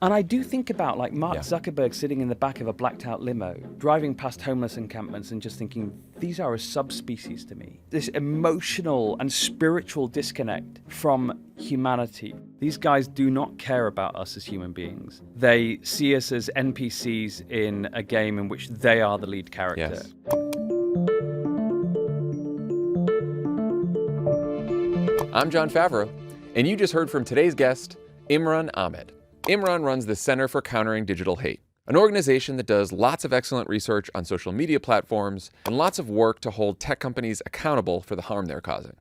And I do think about like Mark Yeah. Zuckerberg sitting in the back of a blacked out limo, driving past homeless encampments and just thinking, these are a subspecies to me. This emotional and spiritual disconnect from humanity. These guys do not care about us as human beings. They see us as NPCs in a game in which they are the lead character. Yes. I'm Jon Favreau, and you just heard from today's guest, Imran Ahmed. Imran runs the Center for Countering Digital Hate, an organization that does lots of excellent research on social media platforms and lots of work to hold tech companies accountable for the harm they're causing.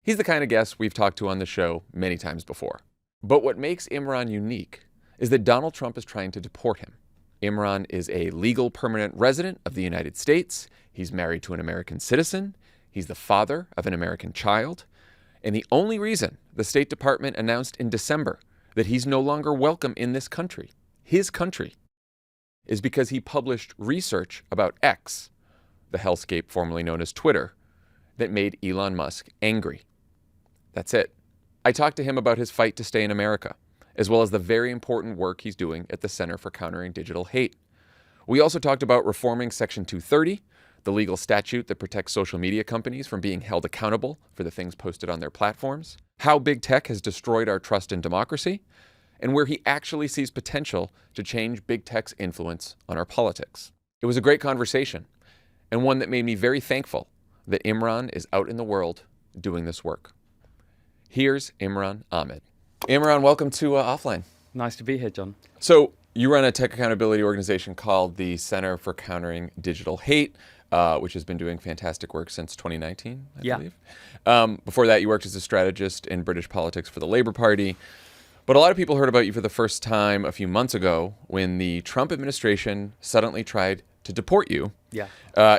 He's the kind of guest we've talked to on the show many times before. But what makes Imran unique is that Donald Trump is trying to deport him. Imran is a legal permanent resident of the United States. He's married to an American citizen. He's the father of an American child. And the only reason the State Department announced in December that he's no longer welcome in this country, his country, is because he published research about X, the hellscape formerly known as Twitter, that made Elon Musk angry. That's it. I talked to him about his fight to stay in America, as well as the very important work he's doing at the Center for Countering Digital Hate. We also talked about reforming Section 230, the legal statute that protects social media companies from being held accountable for the things posted on their platforms, how big tech has destroyed our trust in democracy, and where he actually sees potential to change big tech's influence on our politics. It was a great conversation, and one that made me very thankful that Imran is out in the world doing this work. Here's Imran Ahmed. Imran, welcome to Offline. Nice to be here, John. So you run a tech accountability organization called the Center for Countering Digital Hate, which has been doing fantastic work since 2019, I believe. Before that, you worked as a strategist in British politics for the Labour Party. But a lot of people heard about you for the first time a few months ago when the Trump administration suddenly tried to deport you.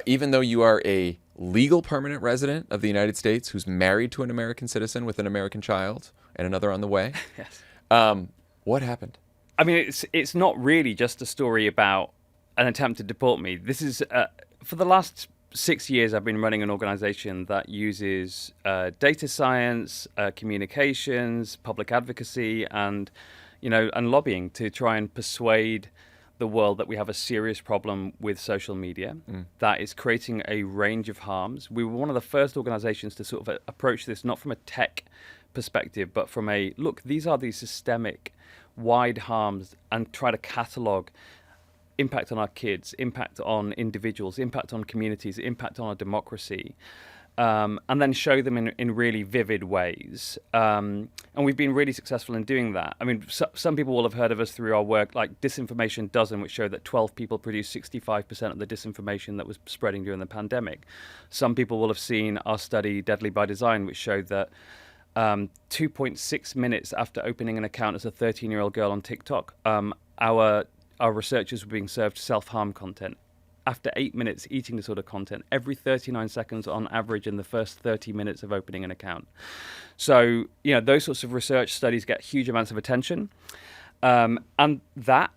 Even though you are a legal permanent resident of the United States who's married to an American citizen with an American child and another on the way. Yes. What happened? I mean, it's not really just a story about an attempt to deport me. This is, for the last 6 years, I've been running an organization that uses data science, communications, public advocacy, and lobbying to try and persuade the world that we have a serious problem with social media that is creating a range of harms. We were one of the first organizations to sort of approach this not from a tech perspective, but from a, look, these are these systemic, wide harms, and try to catalog impact on our kids, impact on individuals, impact on communities, impact on our democracy, and then show them in really vivid ways. And we've been really successful in doing that. I mean, some people will have heard of us through our work like Disinformation Dozen, which showed that 12 people produced 65% of the disinformation that was spreading during the pandemic. Some people will have seen our study Deadly by Design, which showed that 2.6 minutes after opening an account as a 13-year-old girl on TikTok, our researchers were being served self-harm content. After 8 minutes eating disorder content, every 39 seconds on average in the first 30 minutes of opening an account. So, those sorts of research studies get huge amounts of attention. And that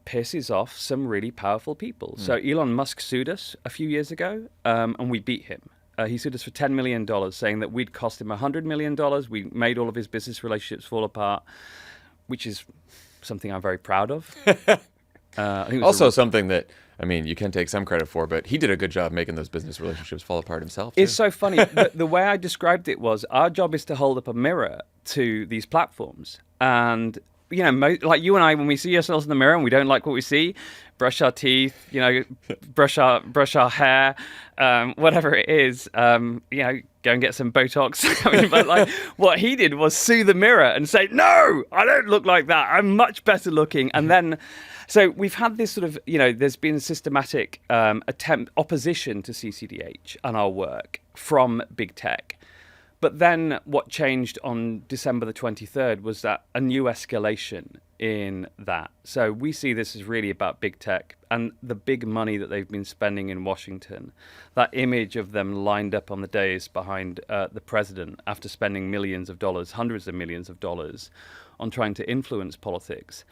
pisses off some really powerful people. So Elon Musk sued us a few years ago, and we beat him. He sued us for $10 million, saying that we'd cost him $100 million. We made all of his business relationships fall apart, which is something I'm very proud of. I think Also something that, I mean, you can take some credit for, but he did a good job making those business relationships fall apart himself, too. It's so funny. The way I described it was our job is to hold up a mirror to these platforms. And, like you and I, when we see ourselves in the mirror and we don't like what we see, brush our teeth, brush our hair, whatever it is, go and get some Botox. I mean, but like what he did was sue the mirror and say, no, I don't look like that. I'm much better looking. And then, so we've had this sort of, there's been systematic opposition to CCDH and our work from big tech. But then what changed on December the 23rd was that a new escalation in that. So we see this as really about big tech and the big money that they've been spending in Washington. That image of them lined up on the dais behind the president after spending millions of dollars, hundreds of millions of dollars on trying to influence politics.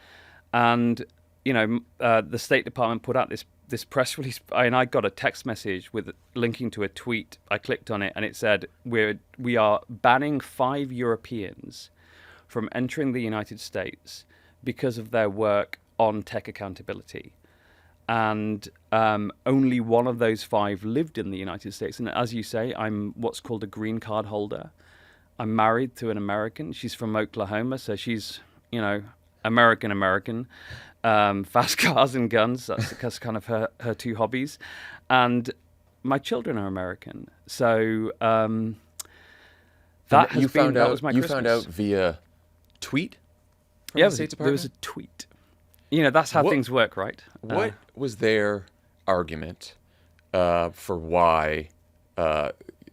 And, the State Department put out this press release, and I got a text message with linking to a tweet. I clicked on it and it said, we are banning 5 Europeans from entering the United States because of their work on tech accountability. And only one of those 5 lived in the United States. And as you say, I'm what's called a green card holder. I'm married to an American. She's from Oklahoma, so she's, American. Fast cars and guns. That's kind of her 2 hobbies. And my children are American. So that was my Christmas. You found out via tweet from the State there Department? was a tweet. That's how things work, right? What was their argument for why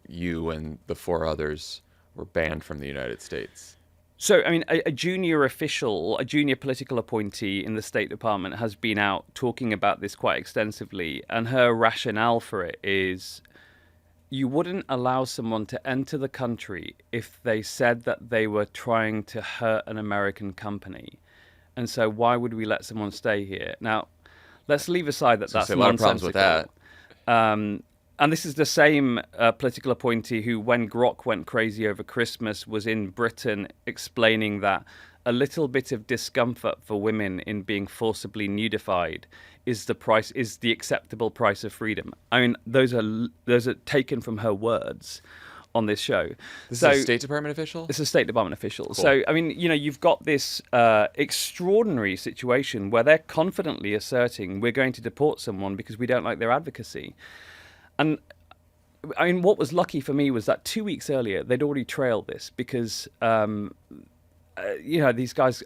you and the 4 others were banned from the United States? So, I mean, a junior official, a junior political appointee in the State Department has been out talking about this quite extensively, and her rationale for it is you wouldn't allow someone to enter the country if they said that they were trying to hurt an American company. And so why would we let someone stay here? Now, let's leave aside that that's a lot of problems with that. And this is the same political appointee who, when Grok went crazy over Christmas, was in Britain explaining that a little bit of discomfort for women in being forcibly nudified is the acceptable price of freedom. I mean, those are taken from her words on this show. This is a State Department official? This is a State Department official. Cool. So, I mean, you've got this extraordinary situation where they're confidently asserting we're going to deport someone because we don't like their advocacy. And I mean, what was lucky for me was that 2 weeks earlier, they'd already trailed this because, these guys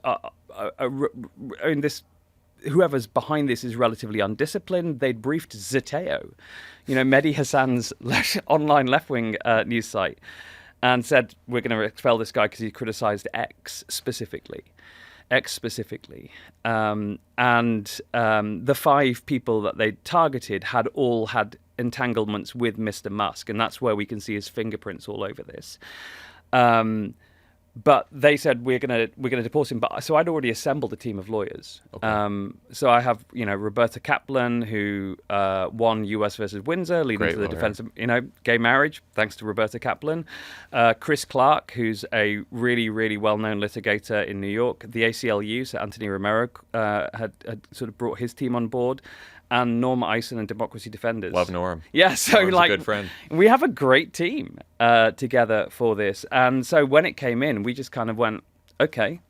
whoever's behind this is relatively undisciplined. They'd briefed Zeteo, Mehdi Hassan's online left-wing news site, and said, we're going to expel this guy because he criticized X specifically. And the 5 people that they targeted had all had entanglements with Mr. Musk, and that's where we can see his fingerprints all over this. But they said we're gonna deport him. But so I'd already assembled a team of lawyers. Okay. So I have Roberta Kaplan, who won U.S. versus Windsor, leading Great to the lawyer. defense of gay marriage, thanks to Roberta Kaplan. Chris Clark, who's a really, really well-known litigator in New York. The ACLU, so Anthony Romero, had sort of brought his team on board. And Norm Eisen and Democracy Defenders. Love Norm. Yeah, so Norm's a good friend. We have a great team together for this. And so when it came in, we just kind of went, okay,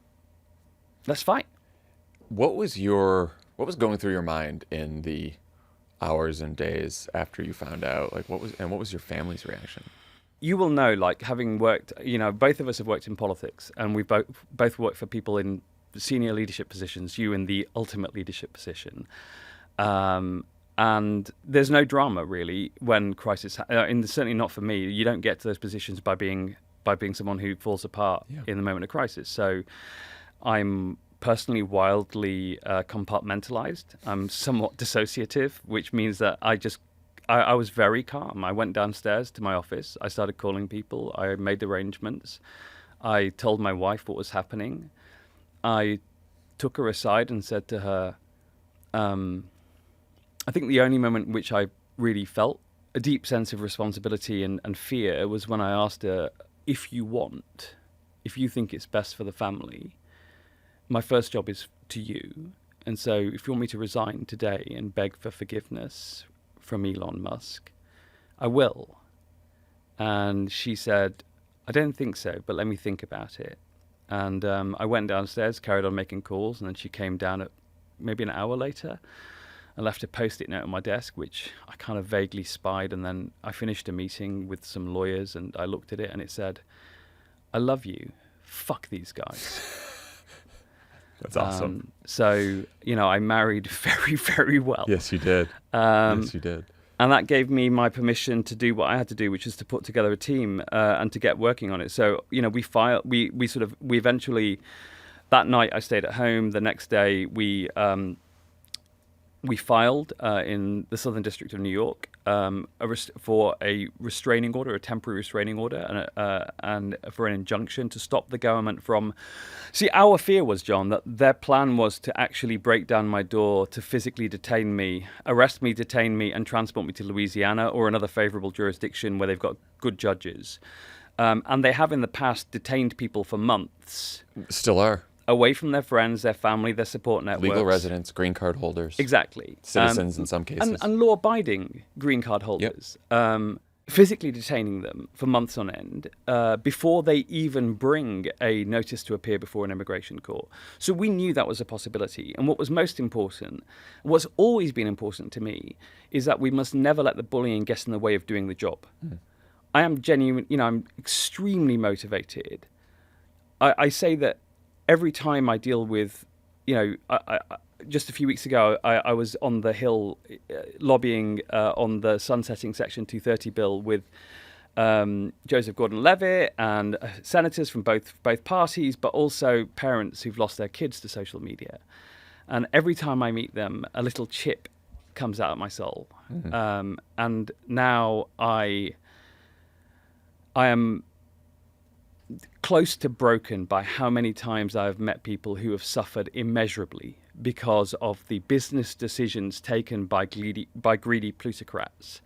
let's fight. What was going through your mind in the hours and days after you found out? What was your family's reaction? You will know, having worked, both of us have worked in politics, and we both worked for people in senior leadership positions, you in the ultimate leadership position. And there's no drama really when crisis, and certainly not for me. You don't get to those positions by being someone who falls apart in the moment of crisis. So I'm personally wildly compartmentalized. I'm somewhat dissociative, which means that I was very calm. I went downstairs to my office. I started calling people. I made arrangements. I told my wife what was happening. I took her aside and said to her, I think the only moment in which I really felt a deep sense of responsibility and fear was when I asked her, if you think it's best for the family, my first job is to you. And so if you want me to resign today and beg for forgiveness from Elon Musk, I will. And she said, I don't think so, but let me think about it. And I went downstairs, carried on making calls, and then she came down at maybe an hour later. I left a Post-it note on my desk, which I kind of vaguely spied, and then I finished a meeting with some lawyers, and I looked at it, and it said, I love you. Fuck these guys. That's awesome. So, I married very, very well. Yes, you did. Yes, you did. And that gave me my permission to do what I had to do, which is to put together a team and to get working on it. So, we eventually, that night I stayed at home. The next day we filed in the Southern District of New York for a restraining order, a temporary restraining order, and for an injunction to stop the government from... See, our fear was, John, that their plan was to actually break down my door, to physically detain me, arrest me, detain me, and transport me to Louisiana or another favorable jurisdiction where they've got good judges. And they have in the past detained people for months. Still are. away from their friends, their family, their support networks. Legal residents, green card holders. Exactly. Citizens in some cases. And law-abiding green card holders. Physically detaining them for months on end before they even bring a notice to appear before an immigration court. So we knew that was a possibility. And what was most important, what's always been important to me, is that we must never let the bullying get in the way of doing the job. I am genuine, I'm extremely motivated. I say that every time I deal with, just a few weeks ago, I was on the Hill lobbying on the sunsetting Section 230 bill with Joseph Gordon-Levitt and senators from both parties, but also parents who've lost their kids to social media. And every time I meet them, a little chip comes out of my soul. And now I am close to broken by how many times I've met people who have suffered immeasurably because of the business decisions taken by greedy plutocrats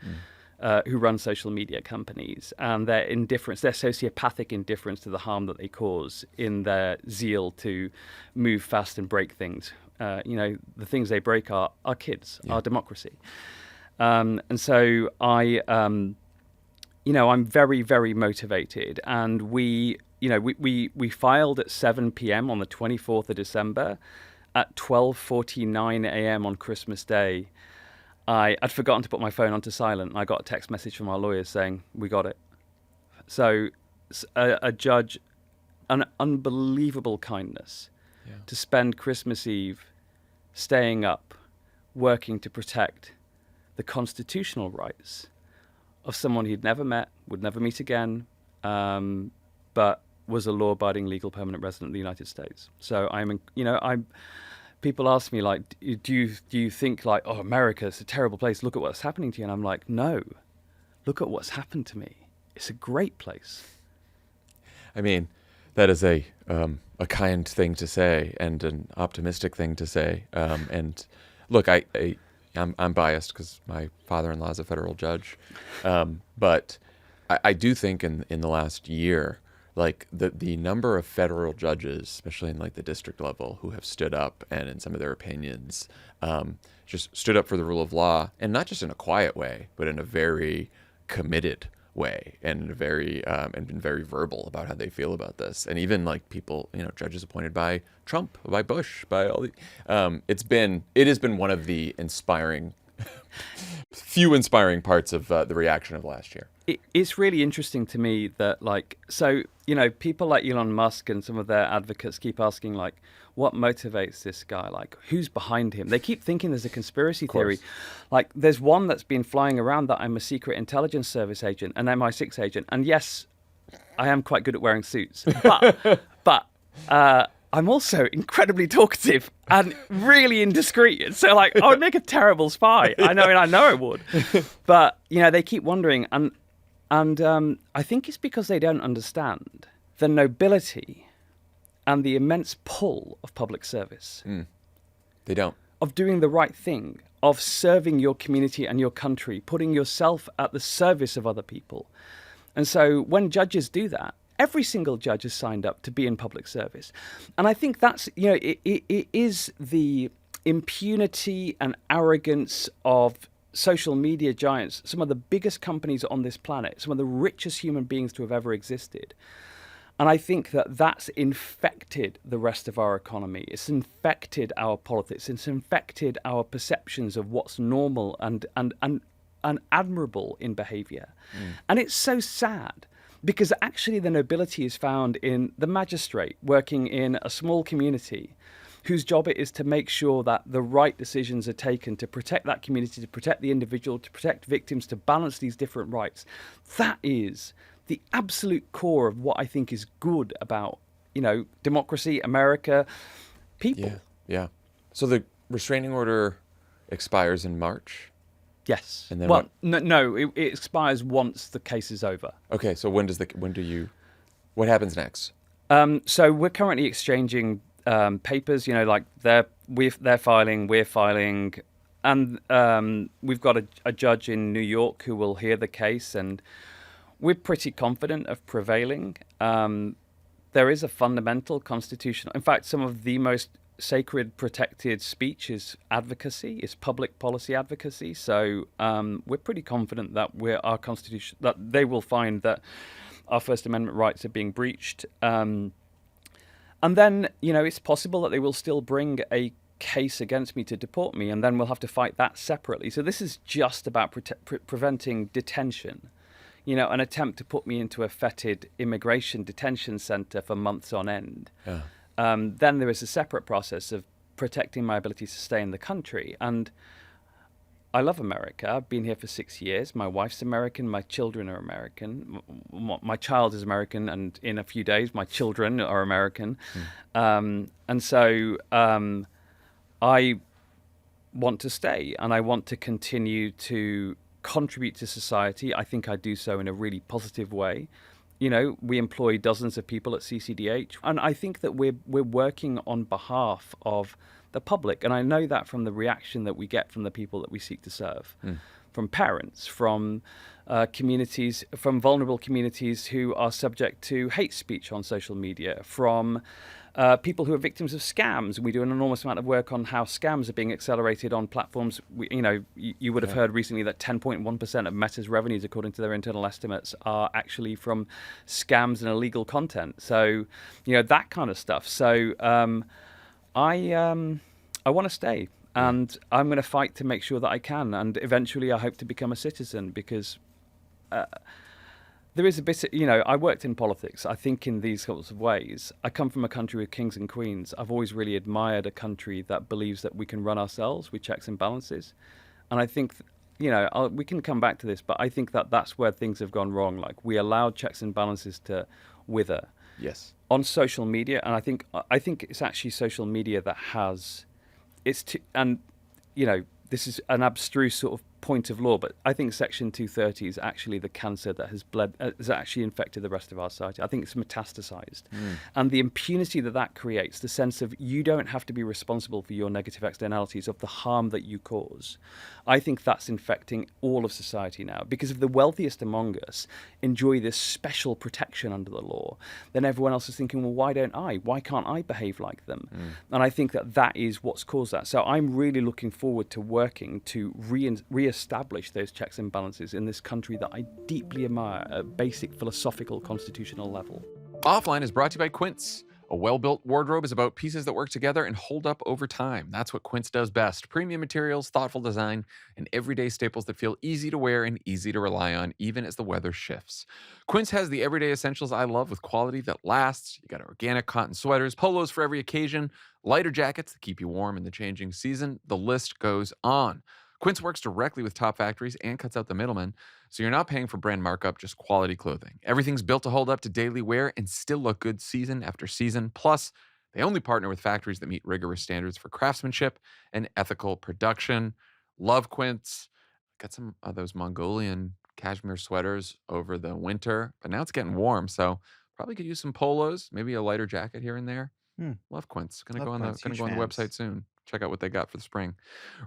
who run social media companies, and their indifference, their sociopathic indifference to the harm that they cause in their zeal to move fast and break things. The things they break are our kids, our democracy. And so I'm very, very motivated, and we filed at 7 p.m. on the 24th of December. At 12:49 a.m. on Christmas Day, I'd forgotten to put my phone onto silent, and I got a text message from our lawyers saying, we got it. So a judge, an unbelievable kindness to spend Christmas Eve staying up, working to protect the constitutional rights of someone he'd never met, would never meet again, but was a law-abiding, legal, permanent resident of the United States. So people ask me, like, do you think, like, oh, America, it's a terrible place, look at what's happening to you? And I'm like, no, look at what's happened to me. It's a great place. I mean, that is a kind thing to say and an optimistic thing to say. And look, I'm biased because my father-in-law is a federal judge, but I do think in the last year, like the number of federal judges, especially in like the district level, who have stood up and in some of their opinions just stood up for the rule of law, and not just in a quiet way, but in a very committed way, and and been very verbal about how they feel about this. And even like people, judges appointed by Trump, by Bush, by all the, it has been one of the few inspiring parts of the reaction of last year. It's really interesting to me that, like, people like Elon Musk and some of their advocates keep asking, like, what motivates this guy? Like, who's behind him? They keep thinking there's a conspiracy theory. Like, there's one that's been flying around that I'm a secret intelligence service agent, an MI6 agent. And yes, I am quite good at wearing suits. But I'm also incredibly talkative and really indiscreet. And so, like, I would make a terrible spy. I know I would. But, they keep wondering. And I think it's because they don't understand the nobility and the immense pull of public service. They don't. Of doing the right thing, of serving your community and your country, putting yourself at the service of other people. And so when judges do that, every single judge is signed up to be in public service. And I think that's, it is the impunity and arrogance of social media giants, some of the biggest companies on this planet, some of the richest human beings to have ever existed. And I think that that's infected the rest of our economy. It's infected our politics. It's infected our perceptions of what's normal and admirable in behavior. And it's so sad, because actually the nobility is found in the magistrate working in a small community whose job it is to make sure that the right decisions are taken to protect that community, to protect the individual, to protect victims, to balance these different rights. That is the absolute core of what I think is good about, democracy, America, people. Yeah. So the restraining order expires in March? Yes. And then well, no, it expires once the case is over. Okay, so what happens next? So we're currently exchanging papers, they're filing, we're filing, and we've got a judge in New York who will hear the case, and we're pretty confident of prevailing. there is a fundamental constitutional, in fact, some of the most sacred protected speech is advocacy, is public policy advocacy. So we're pretty confident that our constitution, that they will find that our First Amendment rights are being breached. And then, it's possible that they will still bring a case against me to deport me, and then we'll have to fight that separately. So this is just about preventing detention. An attempt to put me into a fetid immigration detention center for months on end. Yeah. Then there is a separate process of protecting my ability to stay in the country. And I love America. I've been here for 6 years. My wife's American. My children are American. My child is American. And in a few days, my children are American. And so I want to stay, and I want to continue to contribute to society. I think I do so in a really positive way. We employ dozens of people at CCDH, and I think that we're working on behalf of the public. And I know that from the reaction that we get from the people that we seek to serve, from parents, from communities, from vulnerable communities who are subject to hate speech on social media, from people who are victims of scams. We do an enormous amount of work on how scams are being accelerated on platforms. You would have heard recently that 10.1% of Meta's revenues, according to their internal estimates, are actually from scams and illegal content. So, that kind of stuff. So I want to stay, and I'm going to fight to make sure that I can. And eventually I hope to become a citizen, because there is a bit, I worked in politics, I think, in these sorts of ways. I come from a country with kings and queens. I've always really admired a country that believes that we can run ourselves with checks and balances. And I think, we can come back to this, but I think that that's where things have gone wrong. Like, we allowed checks and balances to wither. Yes. On social media, and I think it's actually social media that has, this is an abstruse sort of point of law, but I think Section 230 is actually the cancer that has actually infected the rest of our society. I think it's metastasized. And the impunity that creates, the sense of you don't have to be responsible for your negative externalities of the harm that you cause, I think that's infecting all of society now. Because if the wealthiest among us enjoy this special protection under the law, then everyone else is thinking, well, why don't I? Why can't I behave like them? And I think that is what's caused that. So I'm really looking forward to working to re-establish those checks and balances in this country that I deeply admire at a basic philosophical constitutional level. Offline is brought to you by Quince. A well-built wardrobe is about pieces that work together and hold up over time. That's what Quince does best. Premium materials, thoughtful design, and everyday staples that feel easy to wear and easy to rely on, even as the weather shifts. Quince has the everyday essentials I love with quality that lasts. You got organic cotton sweaters, polos for every occasion, lighter jackets that keep you warm in the changing season. The list goes on. Quince works directly with top factories and cuts out the middlemen, so you're not paying for brand markup, just quality clothing. Everything's built to hold up to daily wear and still look good season after season. Plus, they only partner with factories that meet rigorous standards for craftsmanship and ethical production. Love Quince. Got some of those Mongolian cashmere sweaters over the winter, but now it's getting warm, so probably could use some polos, maybe a lighter jacket here and there. Love Quince. Gonna go on the website soon. Check out what they got for the spring.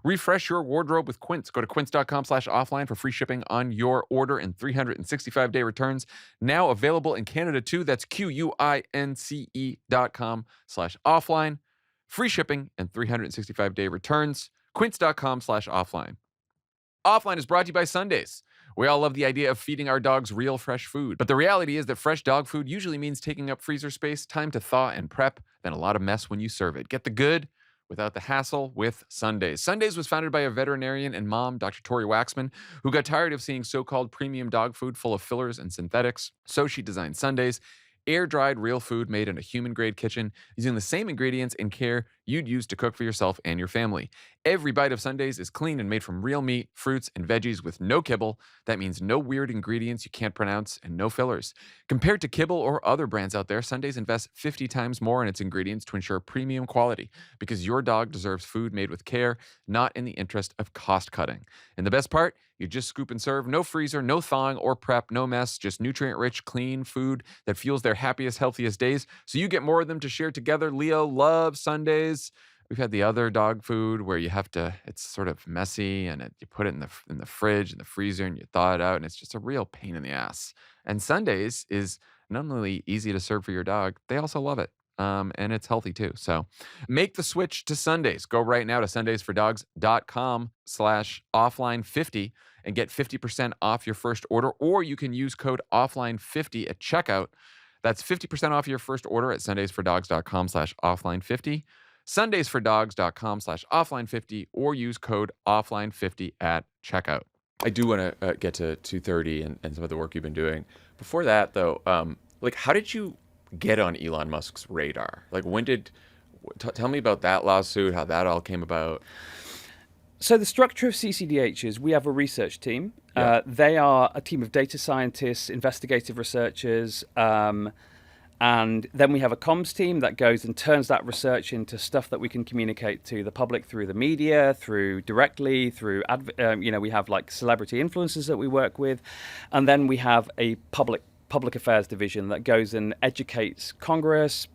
Refresh your wardrobe with Quince. Go to quince.com/offline for free shipping on your order and 365-day returns. Now available in Canada too. That's QUINCE.com/offline. Free shipping and 365-day returns. Quince.com/offline. Offline is brought to you by Sundays. We all love the idea of feeding our dogs real fresh food. But the reality is that fresh dog food usually means taking up freezer space, time to thaw and prep, then a lot of mess when you serve it. Get the good without the hassle with Sundays. Sundays was founded by a veterinarian and mom, Dr. Tori Waxman, who got tired of seeing so-called premium dog food full of fillers and synthetics. So she designed Sundays, air-dried real food made in a human-grade kitchen using the same ingredients and care you'd use to cook for yourself and your family. Every bite of Sundays is clean and made from real meat, fruits, and veggies with no kibble. That means no weird ingredients you can't pronounce and no fillers. Compared to kibble or other brands out there, Sundays invests 50 times more in its ingredients to ensure premium quality, because your dog deserves food made with care, not in the interest of cost cutting. And the best part, you just scoop and serve. No freezer, no thawing or prep, no mess, just nutrient-rich, clean food that fuels their happiest, healthiest days. So you get more of them to share together. Leo loves Sundays. We've had the other dog food where it's sort of messy and you put it in the fridge, in the freezer, and you thaw it out, and it's just a real pain in the ass. And Sundays is not only easy to serve for your dog, they also love it. And it's healthy too. So make the switch to Sundays. Go right now to sundaysfordogs.com/offline50 and get 50% off your first order, or you can use code offline50 at checkout. That's 50% off your first order at sundaysfordogs.com/offline50, sundaysfordogs.com/offline50, or use code offline50 at checkout. I do want to get to 230 and some of the work you've been doing. Before that, though, how did you get on Elon Musk's radar? Tell me about that lawsuit, how that all came about. So the structure of CCDH is we have a research team. Yeah. They are a team of data scientists, investigative researchers, and then we have a comms team that goes and turns that research into stuff that we can communicate to the public through the media, through directly, through we have like celebrity influencers that we work with, and then we have a public affairs division that goes and educates Congress,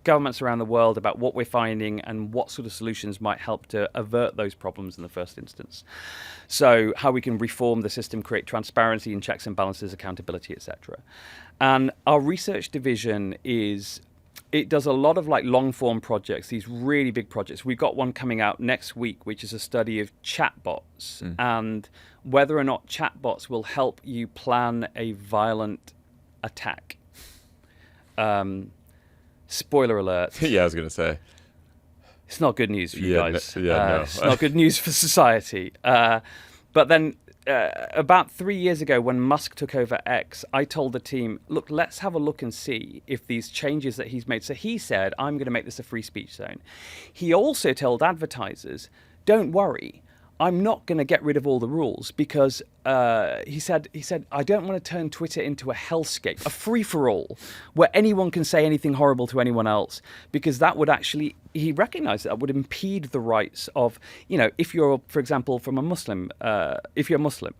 governments around the world about what we're finding and what sort of solutions might help to avert those problems in the first instance. So how we can reform the system, create transparency and checks and balances, accountability, etc. And our research division it does a lot of like long form projects, these really big projects. We've got one coming out next week, which is a study of chatbots and whether or not chatbots will help you plan a violent attack. Spoiler alert. Yeah, I was going to say. It's not good news for you guys. No. It's not good news for society. But then about 3 years ago, when Musk took over X, I told the team, look, let's have a look and see if these changes that he's made. So he said, I'm going to make this a free speech zone. He also told advertisers, don't worry, I'm not going to get rid of all the rules because he said, I don't want to turn Twitter into a hellscape, a free-for-all, where anyone can say anything horrible to anyone else, because that would actually, he recognized that would impede the rights of, if you're, for example, from a Muslim, if you're Muslim,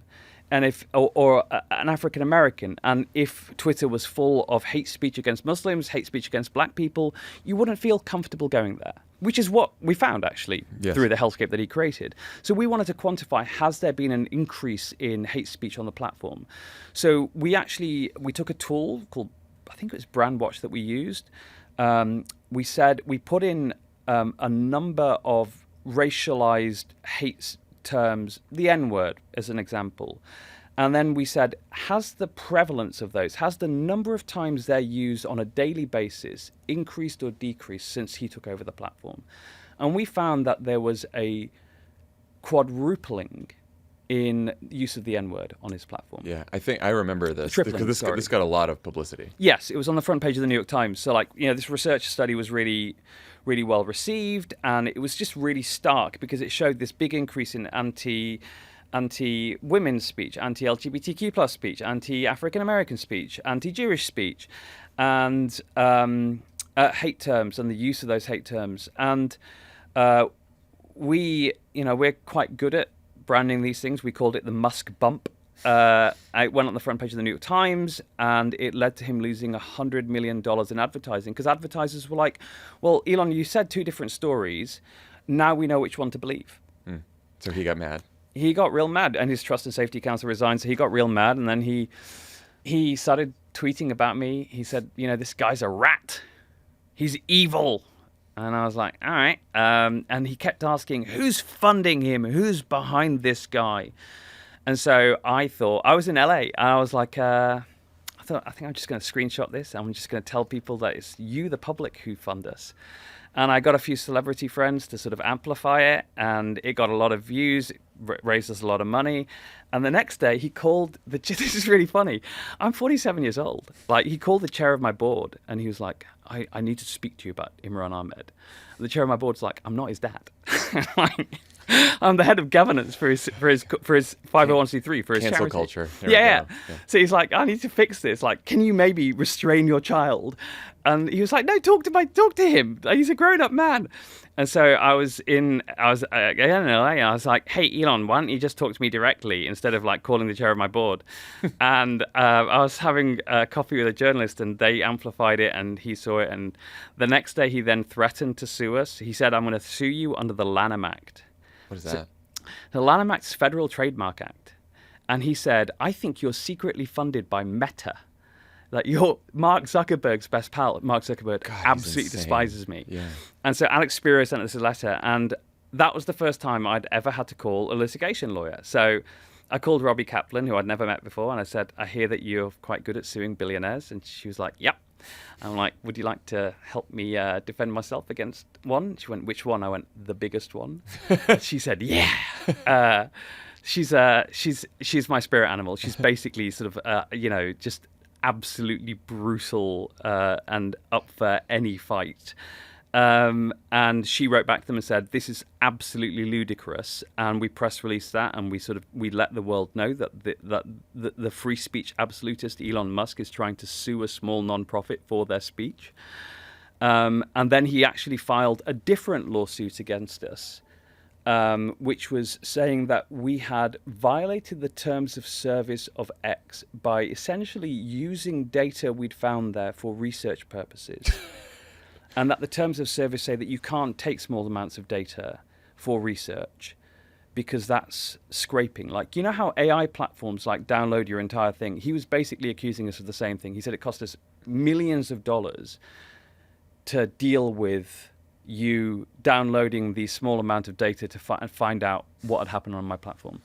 and or an African American, and if Twitter was full of hate speech against Muslims, hate speech against black people, you wouldn't feel comfortable going there, which is what we found actually through the hellscape that he created. So we wanted to quantify, has there been an increase in hate speech on the platform? So we took a tool called, I think it was Brandwatch that we used. We put in a number of racialized hate terms, the N-word as an example. And then we said, has the prevalence of those, has the number of times they're used on a daily basis increased or decreased since he took over the platform? And we found that there was a quadrupling in use of the N-word on his platform. Yeah, I think I remember this. Tripling, this got a lot of publicity. Yes, it was on the front page of the New York Times. So this research study was really, really well received, and it was just really stark because it showed this big increase in anti-women's speech, anti-LGBTQ plus speech, anti-African American speech, anti-Jewish speech, and hate terms and the use of those hate terms. And we're quite good at branding these things. We called it the Musk bump. It went on the front page of the New York Times, and it led to him losing $100 million in advertising because advertisers were like, well, Elon, you said two different stories. Now we know which one to believe. So he got mad. He got real mad, and his Trust and Safety Council resigned, so he got real mad, and then he started tweeting about me. He said, this guy's a rat. He's evil. And I was like, all right. And he kept asking, who's funding him? Who's behind this guy? And so I thought, I was in LA, and I was like, I think I'm just going to screenshot this. I'm just going to tell people that it's you, the public, who fund us. And I got a few celebrity friends to sort of amplify it, and it got a lot of views, raised us a lot of money. And the next day he called this is really funny. I'm 47 years old. He called the chair of my board, and he was like, I need to speak to you about Imran Ahmed. And the chair of my board's like, I'm not his dad. I'm the head of governance for his 501c3 for his Cancel charity. culture. There we Yeah. go. Yeah. So he's like, I need to fix this. Like, can you maybe restrain your child? And he was like, no, talk to him. He's a grown-up man. And so I was in LA, and I was like, hey, Elon, why don't you just talk to me directly instead of like calling the chair of my board? And I was having a coffee with a journalist, and they amplified it, and he saw it. And the next day, he then threatened to sue us. He said, I'm going to sue you under the Lanham Act. What is that? The Lanham Act's Federal Trademark Act. And he said, I think you're secretly funded by Meta. Like, you're Mark Zuckerberg's best pal. Mark Zuckerberg absolutely despises me. Yeah. And so Alex Spiro sent us a letter, and that was the first time I'd ever had to call a litigation lawyer. So I called Robbie Kaplan, who I'd never met before, and I said, I hear that you're quite good at suing billionaires. And she was like, yep. I'm like, would you like to help me defend myself against one? She went, which one? I went, the biggest one. She said, yeah. She's my spirit animal. She's basically sort of, just absolutely brutal and up for any fight. And she wrote back to them and said, this is absolutely ludicrous. And we press released that, and we let the world know that the free speech absolutist Elon Musk is trying to sue a small nonprofit for their speech. And then he actually filed a different lawsuit against us, which was saying that we had violated the terms of service of X by essentially using data we'd found there for research purposes. And that the terms of service say that you can't take small amounts of data for research because that's scraping. Like, you know how AI platforms like download your entire thing? He was basically accusing us of the same thing. He said it cost us millions of dollars to deal with you downloading the small amount of data to find out what had happened on my platform.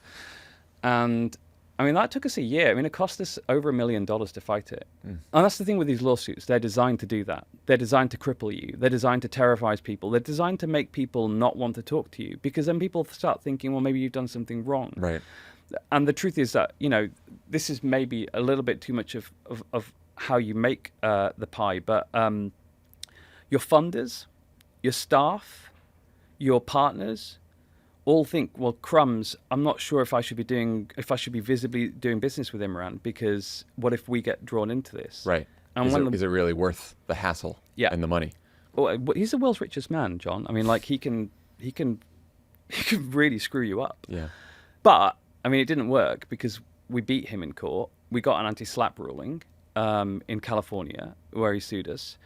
And I mean, that took us a year. I mean, it cost us over $1 million to fight it. And that's the thing with these lawsuits. They're designed to do that. They're designed to cripple you. They're designed to terrorize people. They're designed to make people not want to talk to you, because then people start thinking, well, maybe you've done something wrong. Right. And the truth is that, this is maybe a little bit too much of how you make the pie, but your funders, your staff, your partners all think, well, crumbs, I'm not sure if I should be visibly doing business with Imran, because what if we get drawn into this? Right. And is it really worth the hassle and the money? Well, he's the world's richest man, John. I mean, like, he can really screw you up. Yeah. But I mean, it didn't work because we beat him in court. We got an anti-SLAPP ruling in California where he sued us.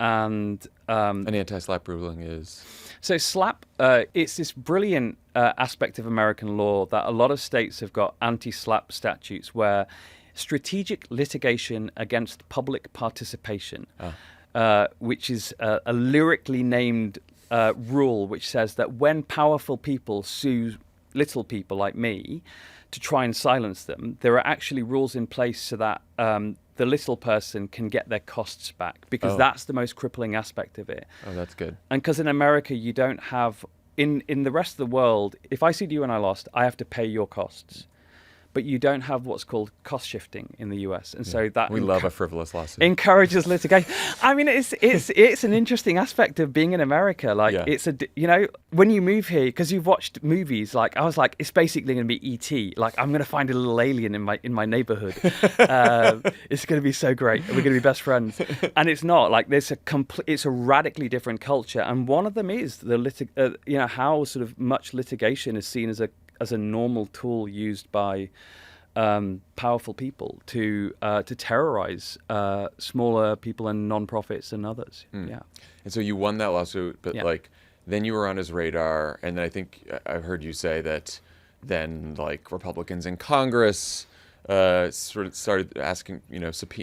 And an anti-SLAPP ruling is? So SLAPP, it's this brilliant aspect of American law that a lot of states have got anti-SLAPP statutes where strategic litigation against public participation, which is a lyrically named rule which says that when powerful people sue little people like me to try and silence them, there are actually rules in place so that the little person can get their costs back, because that's the most crippling aspect of it. Oh, that's good. And because in America, you don't have, in the rest of the world, if I sued you and I lost, I have to pay your costs. But you don't have what's called cost shifting in the US. And so that... We love a frivolous lawsuit. Encourages litigation. I mean, it's an interesting aspect of being in America. Like, it's when you move here, because you've watched movies, like, I was like, it's basically going to be E.T. Like, I'm going to find a little alien in my neighborhood. It's going to be so great. We're going to be best friends. And it's not. Like, it's a radically different culture. And one of them is how sort of much litigation is seen as a normal tool used by powerful people to terrorize smaller people and non-profits and others. Yeah. And so you won that lawsuit, but then you were on his radar, and then I think I heard you say that then like Republicans in Congress sort of started asking,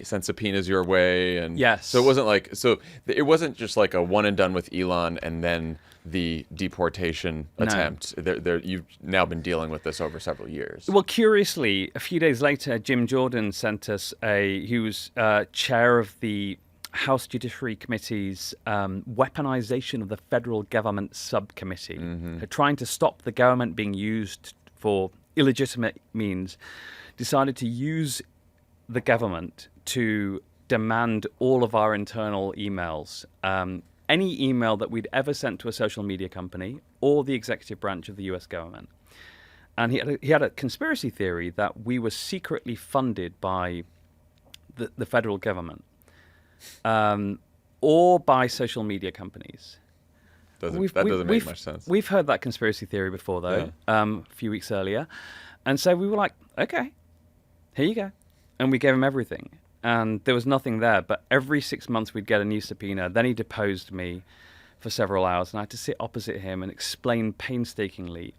send subpoenas your way, and yes. So it wasn't just like a one and done with Elon and then the deportation attempt. You've now been dealing with this over several years. Well, curiously, a few days later, Jim Jordan sent us he was chair of the House Judiciary Committee's weaponization of the federal government subcommittee, trying to stop the government being used for illegitimate means, decided to use the government to demand all of our internal emails. any email that we'd ever sent to a social media company or the executive branch of the US government. And he had a conspiracy theory that we were secretly funded by the federal government or by social media companies. That doesn't make much sense. We've heard that conspiracy theory before, though, a few weeks earlier. And so we were like, okay, here you go. And we gave him everything. And there was nothing there. But every 6 months we'd get a new subpoena. Then he deposed me for several hours. And I had to sit opposite him and explain painstakingly,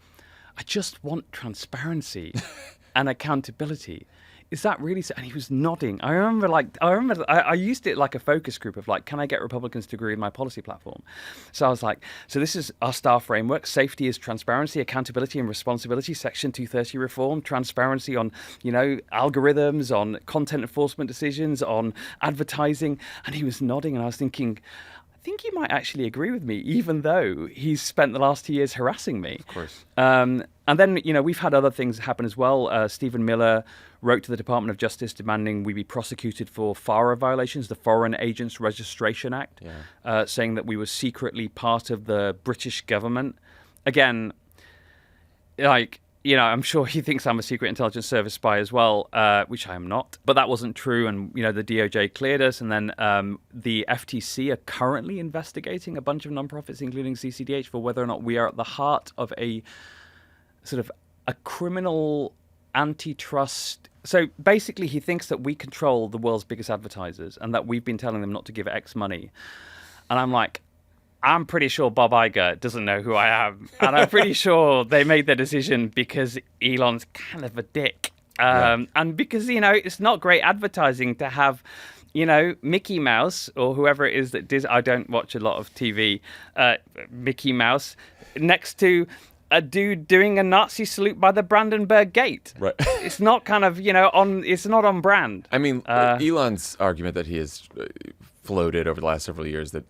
I just want transparency and accountability. Is that really so? And he was nodding. I used it like a focus group of like, can I get Republicans to agree with my policy platform? So I was like, so this is our STAR framework. Safety is transparency, accountability and responsibility. Section 230 reform, transparency on, algorithms, on content enforcement decisions, on advertising. And he was nodding and I was thinking, I think he might actually agree with me, even though he's spent the last 2 years harassing me. Of course. And then, we've had other things happen as well. Stephen Miller wrote to the Department of Justice demanding we be prosecuted for FARA violations, the Foreign Agents Registration Act, saying that we were secretly part of the British government. Again, I'm sure he thinks I'm a Secret Intelligence Service spy as well, which I am not. But that wasn't true. And, the DOJ cleared us. And then the FTC are currently investigating a bunch of nonprofits, including CCDH, for whether or not we are at the heart of a sort of a criminal antitrust. So basically, he thinks that we control the world's biggest advertisers and that we've been telling them not to give X money. And I'm like, I'm pretty sure Bob Iger doesn't know who I am. And I'm pretty sure they made their decision because Elon's kind of a dick. And because, it's not great advertising to have, Mickey Mouse or whoever it is that I don't watch a lot of TV, Mickey Mouse next to a dude doing a Nazi salute by the Brandenburg Gate. Right. It's not kind of, it's not on brand. I mean, Elon's argument that he has floated over the last several years that,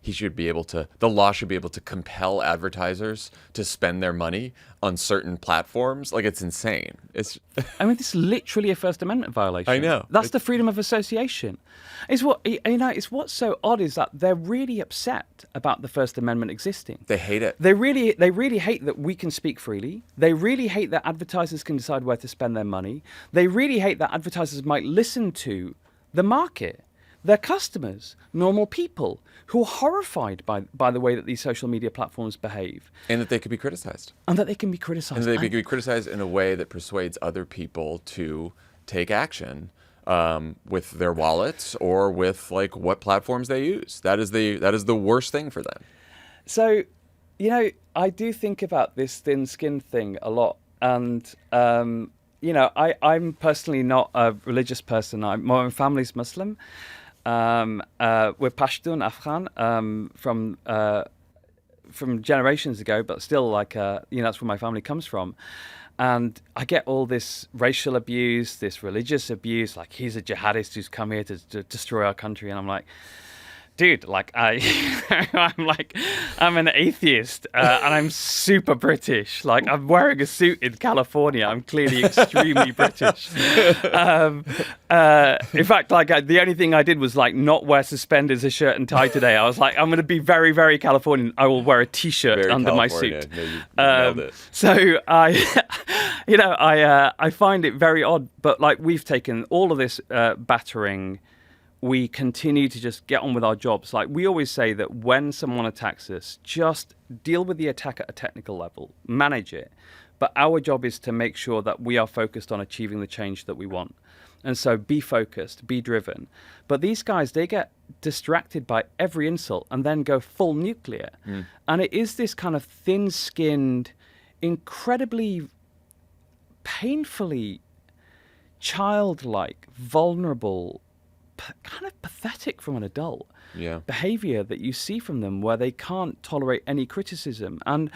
he should be able to, the law should be able to compel advertisers to spend their money on certain platforms. Like, it's insane. This is literally a First Amendment violation. I know. That's the freedom of association. It's what's so odd is that they're really upset about the First Amendment existing. They hate it. They really hate that we can speak freely. They really hate that advertisers can decide where to spend their money. They really hate that advertisers might listen to the market, their customers, normal people who are horrified by the way that these social media platforms behave. And that they could be criticized. And that they can be criticized. And that they can be criticized in a way that persuades other people to take action with their wallets or with what platforms they use. That is the worst thing for them. So, I do think about this thin-skinned thing a lot. And, I'm personally not a religious person. My family's Muslim. We're Pashtun Afghan from generations ago, but still that's where my family comes from. And I get all this racial abuse, this religious abuse, like he's a jihadist who's come here to destroy our country. And I'm like, dude, I'm an atheist and I'm super British. Like, I'm wearing a suit in California. I'm clearly extremely British. In fact, the only thing I did was not wear suspenders, a shirt and tie today. I was like, I'm going to be very, very Californian. I will wear a T-shirt very under California. my suit. No, you nailed it. So I find it very odd. But we've taken all of this battering. We continue to just get on with our jobs. We always say that when someone attacks us, just deal with the attack at a technical level, manage it. But our job is to make sure that we are focused on achieving the change that we want. And so be focused, be driven. But these guys, they get distracted by every insult and then go full nuclear. And it is this kind of thin-skinned, incredibly, painfully childlike, vulnerable, kind of pathetic from an adult behavior that you see from them, where they can't tolerate any criticism. And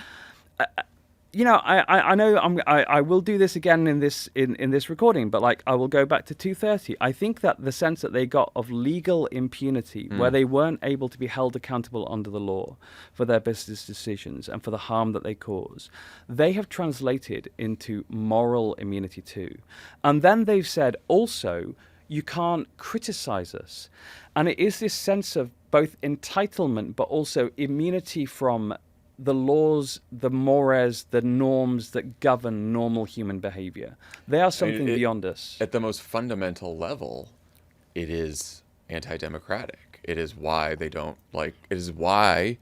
I know I will do this again in this recording, but I will go back to 230. I think that the sense that they got of legal impunity, where they weren't able to be held accountable under the law for their business decisions and for the harm that they cause, they have translated into moral immunity too. And then they've said also, you can't criticize us. And it is this sense of both entitlement but also immunity from the laws, the mores, the norms that govern normal human behavior. They are something beyond us. At the most fundamental level, it is anti-democratic. It is why they don't like. It is why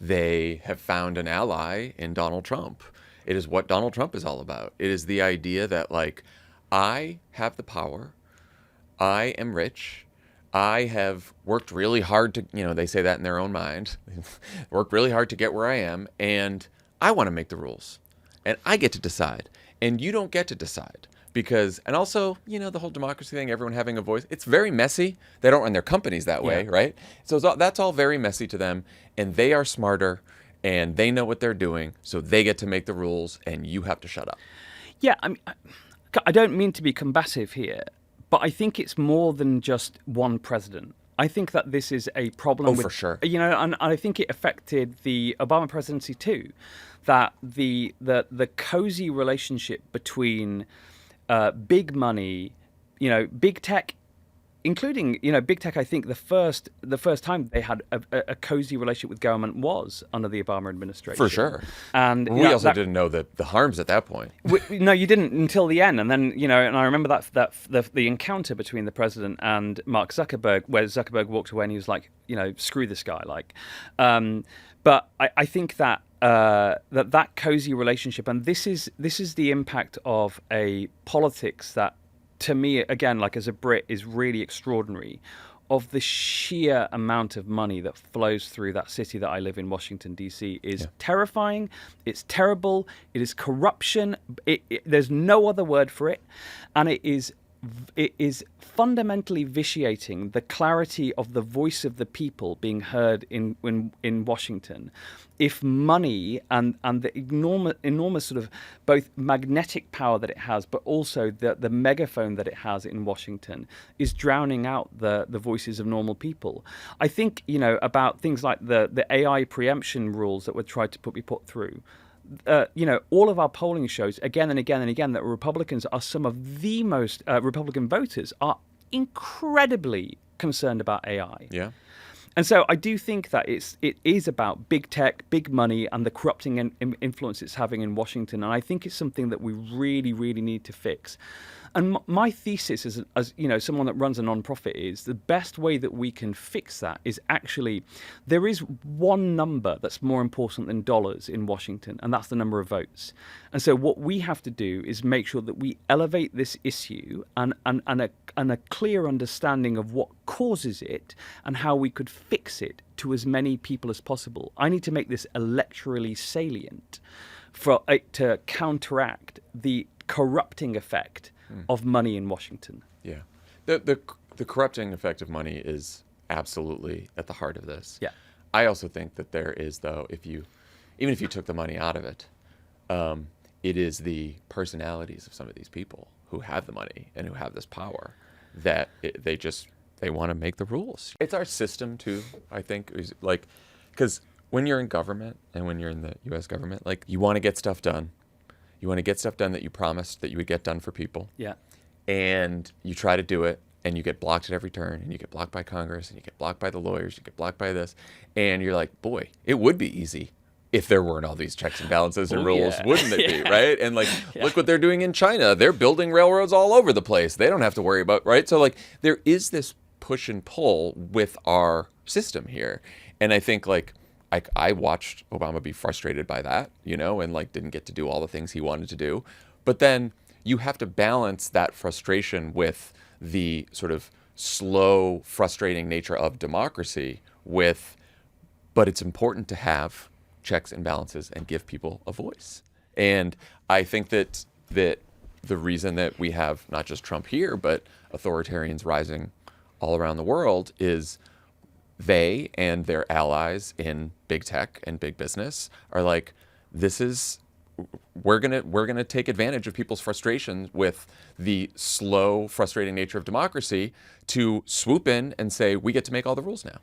they have found an ally in Donald Trump. It is what Donald Trump is all about. It is the idea that, like, I have the power. I am rich. I have worked really hard to, they say that in their own mind, worked really hard to get where I am, and I want to make the rules, and I get to decide, and you don't get to decide. Because, and also, the whole democracy thing, everyone having a voice, it's very messy. They don't run their companies that way, right? So that's all very messy to them, and they are smarter, and they know what they're doing, so they get to make the rules, and you have to shut up. Yeah, I mean, I don't mean to be combative here, but I think it's more than just one president. I think that this is a problem with, for sure. And I think it affected the Obama presidency too, that the cozy relationship between big money, big tech, including, big tech. I think the first time they had a cozy relationship with government was under the Obama administration. For sure. And we also didn't know the harms at that point. No, you didn't until the end. And then, and I remember the encounter between the president and Mark Zuckerberg, where Zuckerberg walked away and he was like, screw this guy. But I think that that cozy relationship, and this is the impact of a politics that, to me, again, like as a Brit, is really extraordinary, of the sheer amount of money that flows through that city that I live in, Washington, D.C., is terrifying. It's terrible. It is corruption. There's no other word for it. And it is fundamentally vitiating the clarity of the voice of the people being heard in Washington. If money and the enormous sort of both magnetic power that it has, but also the megaphone that it has in Washington is drowning out the voices of normal people. I think, about things like the AI preemption rules that were tried to be put through. All of our polling shows again and again and again that Republicans are some of the most Republican voters are incredibly concerned about AI. Yeah. And so I do think that it is about big tech, big money, and the corrupting influence it's having in Washington. And I think it's something that we really, really need to fix. And my thesis as someone that runs a nonprofit is the best way that we can fix that is actually there is one number that's more important than dollars in Washington, and that's the number of votes. And so what we have to do is make sure that we elevate this issue and a clear understanding of what causes it and how we could fix it to as many people as possible. I need to make this electorally salient for it to counteract the corrupting effect of money in Washington. Yeah. The corrupting effect of money is absolutely at the heart of this. Yeah. I also think that there is, though, even if you took the money out of it, it is the personalities of some of these people who have the money and who have this power that they want to make the rules. It's our system too, I think, is like, because when you're in government and when you're in the U.S. government, like, you want to get stuff done. You want to get stuff done that you promised that you would get done for people. Yeah. And you try to do it, and you get blocked at every turn, and you get blocked by Congress, and you get blocked by the lawyers, you get blocked by this. And you're like, boy, it would be easy if there weren't all these checks and balances and rules, wouldn't it be, right? And like, look what they're doing in China. They're building railroads all over the place. They don't have to worry about, right? So like, there is this push and pull with our system here. And I think like, I watched Obama be frustrated by that, and like didn't get to do all the things he wanted to do. But then you have to balance that frustration with the sort of slow, frustrating nature of democracy but it's important to have checks and balances and give people a voice. And I think that the reason that we have not just Trump here, but authoritarians rising all around the world is they and their allies in big tech and big business are like, we're gonna take advantage of people's frustrations with the slow, frustrating nature of democracy to swoop in and say, we get to make all the rules now.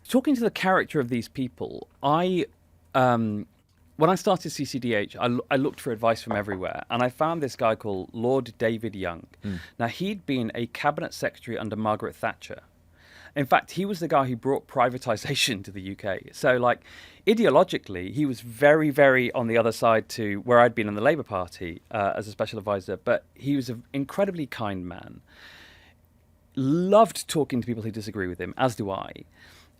Talking to the character of these people, when I started CCDH, I looked for advice from everywhere, and I found this guy called Lord David Young. Now, he'd been a cabinet secretary under Margaret Thatcher. In fact, he was the guy who brought privatization to the UK. So, like, ideologically, he was very, very on the other side to where I'd been in the Labour Party as a special advisor. But he was an incredibly kind man. Loved talking to people who disagree with him, as do I.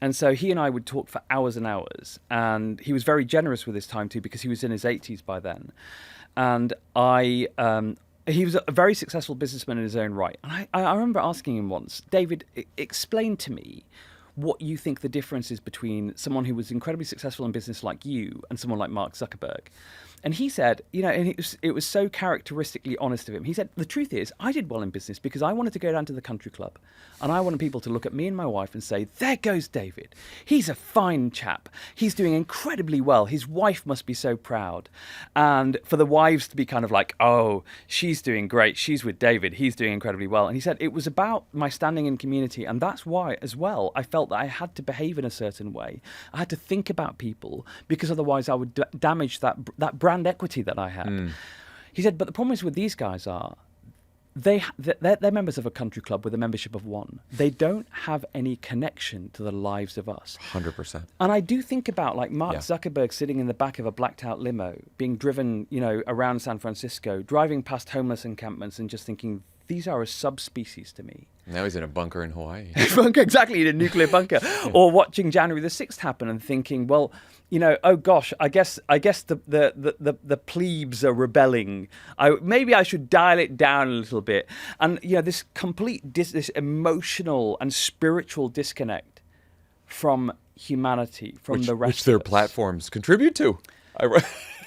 And so he and I would talk for hours and hours. And he was very generous with his time too, because he was in his 80s by then. And he was a very successful businessman in his own right. And I remember asking him once, David, explain to me what you think the difference is between someone who was incredibly successful in business like you and someone like Mark Zuckerberg. And he said, and it was so characteristically honest of him. He said, the truth is, I did well in business because I wanted to go down to the country club and I wanted people to look at me and my wife and say, there goes David. He's a fine chap. He's doing incredibly well. His wife must be so proud. And for the wives to be kind of like, oh, she's doing great. She's with David. He's doing incredibly well. And he said, it was about my standing in community. And that's why, as well, I felt that I had to behave in a certain way. I had to think about people because otherwise I would damage that brand equity that I had. He said, but the problem is with these guys are they're members of a country club with a membership of one. They don't have any connection to the lives of us. 100%. And I do think about like Mark Zuckerberg sitting in the back of a blacked out limo, being driven, around San Francisco, driving past homeless encampments and just thinking, these are a subspecies to me. Now he's in a bunker in Hawaii. Exactly, in a nuclear bunker. Or watching January the 6th happen and thinking, well, oh gosh, I guess the plebes are rebelling. Maybe I should dial it down a little bit. And this complete this emotional and spiritual disconnect from humanity, from the rest which their of us. platforms contribute to.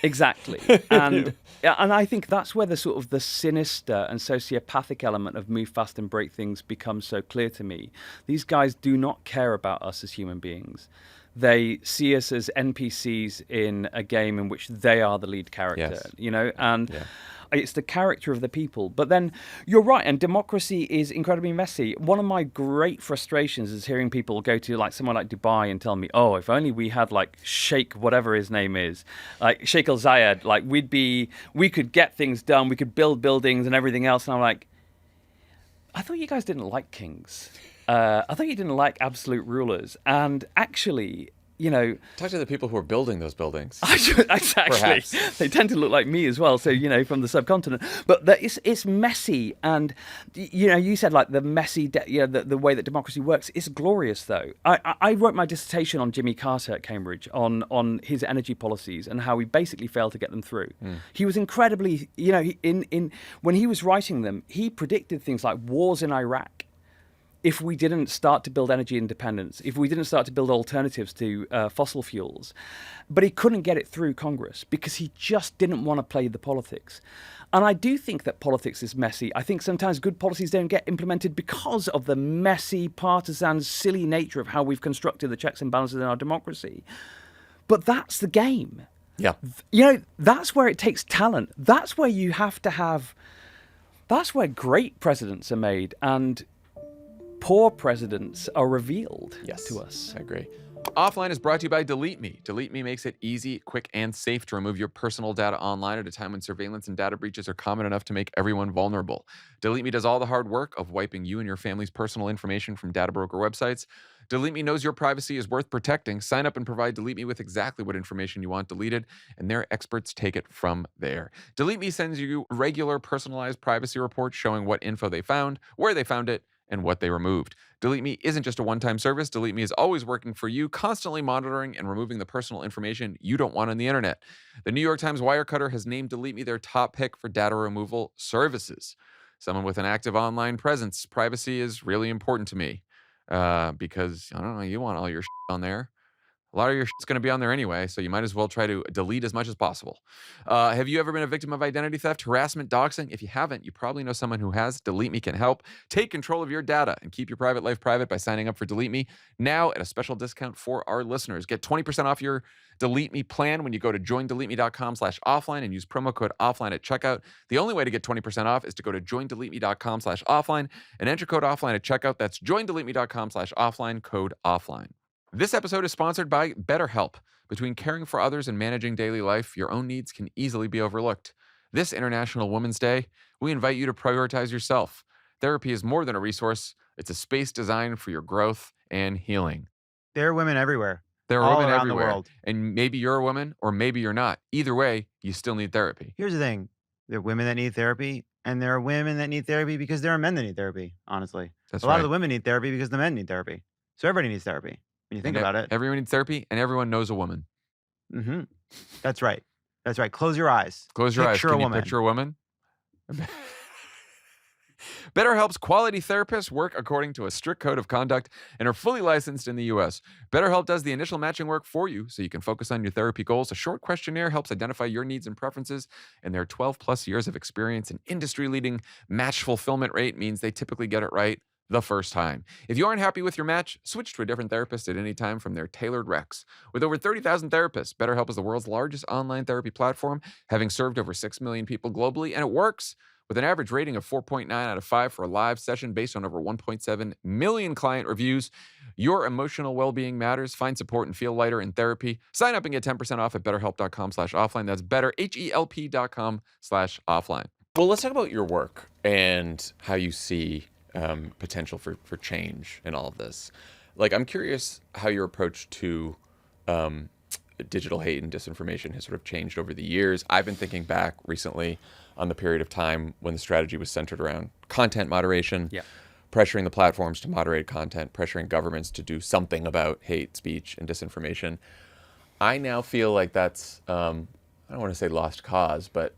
Exactly. And I think that's where the sort of the sinister and sociopathic element of move fast and break things becomes so clear to me. These guys do not care about us as human beings. They see us as NPCs in a game in which they are the lead character, and it's the character of the people. But then you're right, and democracy is incredibly messy. One of my great frustrations is hearing people go to like somewhere like Dubai and tell me, oh, if only we had like Sheikh, whatever his name is, like Sheikh Al Zayed, like we could get things done, we could build buildings and everything else. And I'm like, I thought you guys didn't like kings. I thought you didn't like absolute rulers. And actually, talk to the people who are building those buildings. Exactly. Perhaps. They tend to look like me as well. So, from the subcontinent. But it's messy. And, you said like the messy, the way that democracy works. It's glorious, though. I wrote my dissertation on Jimmy Carter at Cambridge on his energy policies and how we basically failed to get them through. He was incredibly, when he was writing them, he predicted things like wars in Iraq. If we didn't start to build energy independence, if we didn't start to build alternatives to fossil fuels. But he couldn't get it through Congress because he just didn't want to play the politics. And I do think that politics is messy. I think sometimes good policies don't get implemented because of the messy, partisan, silly nature of how we've constructed the checks and balances in our democracy. But that's the game. Yeah. That's where it takes talent. That's where you have to have... That's where great presidents are made and... poor presidents are revealed to us. I agree. Offline is brought to you by Delete Me. Delete Me makes it easy, quick, and safe to remove your personal data online at a time when surveillance and data breaches are common enough to make everyone vulnerable. Delete Me does all the hard work of wiping you and your family's personal information from data broker websites. Delete Me knows your privacy is worth protecting. Sign up and provide Delete Me with exactly what information you want deleted, and their experts take it from there. Delete Me sends you regular personalized privacy reports showing what info they found, where they found it, and what they removed. Delete Me isn't just a one-time service. Delete Me is always working for you, constantly monitoring and removing the personal information you don't want on the internet. The New York Times Wirecutter has named Delete Me their top pick for data removal services. Someone with an active online presence, privacy is really important to me because, I don't know, you want all your shit on there. A lot of your shit's going to be on there anyway, so you might as well try to delete as much as possible. Have you ever been a victim of identity theft, harassment, doxing? If you haven't, you probably know someone who has. Delete Me can help. Take control of your data and keep your private life private by signing up for Delete Me now at a special discount for our listeners. Get 20% off your Delete Me plan when you go to joindeleteme.com/offline and use promo code offline at checkout. The only way to get 20% off is to go to joindeleteme.com/offline and enter code offline at checkout. That's joindeleteme.com/offline, code offline. This episode is sponsored by BetterHelp. Between caring for others and managing daily life, your own needs can easily be overlooked. This International Women's Day, we invite you to prioritize yourself. Therapy is more than a resource. It's a space designed for your growth and healing. There are women everywhere. There are all women around everywhere. the world. And maybe you're a woman or maybe you're not. Either way, you still need therapy. Here's the thing. There are women that need therapy, and there are women that need therapy because there are men that need therapy, honestly. That's A lot right. of the women need therapy because the men need therapy. So everybody needs therapy when you think about it. Everyone needs therapy and everyone knows a woman. Mm-hmm. That's right. That's right. Close your eyes. Close your eyes. Picture Can a you woman. picture a woman? BetterHelp's quality therapists work according to a strict code of conduct and are fully licensed in the U.S. BetterHelp does the initial matching work for you so you can focus on your therapy goals. A short questionnaire helps identify your needs and preferences, and their 12-plus years of experience and industry-leading match fulfillment rate means they typically get it right the first time. If you aren't happy with your match, switch to a different therapist at any time from their tailored recs. With over 30,000 therapists, BetterHelp is the world's largest online therapy platform, having served over 6 million people globally, and it works. With an average rating of 4.9 out of 5 for a live session based on over 1.7 million client reviews, your emotional well-being matters. Find support and feel lighter in therapy. Sign up and get 10% off at betterhelp.com/offline. That's betterhelp.com/offline. Well, let's talk about your work and how you see potential for change in all of this. Like, I'm curious how your approach to digital hate and disinformation has sort of changed over the years. I've been thinking back recently on the period of time when the strategy was centered around content moderation, pressuring the platforms to moderate content, pressuring governments to do something about hate speech and disinformation. I now feel like that's, I don't want to say lost cause, but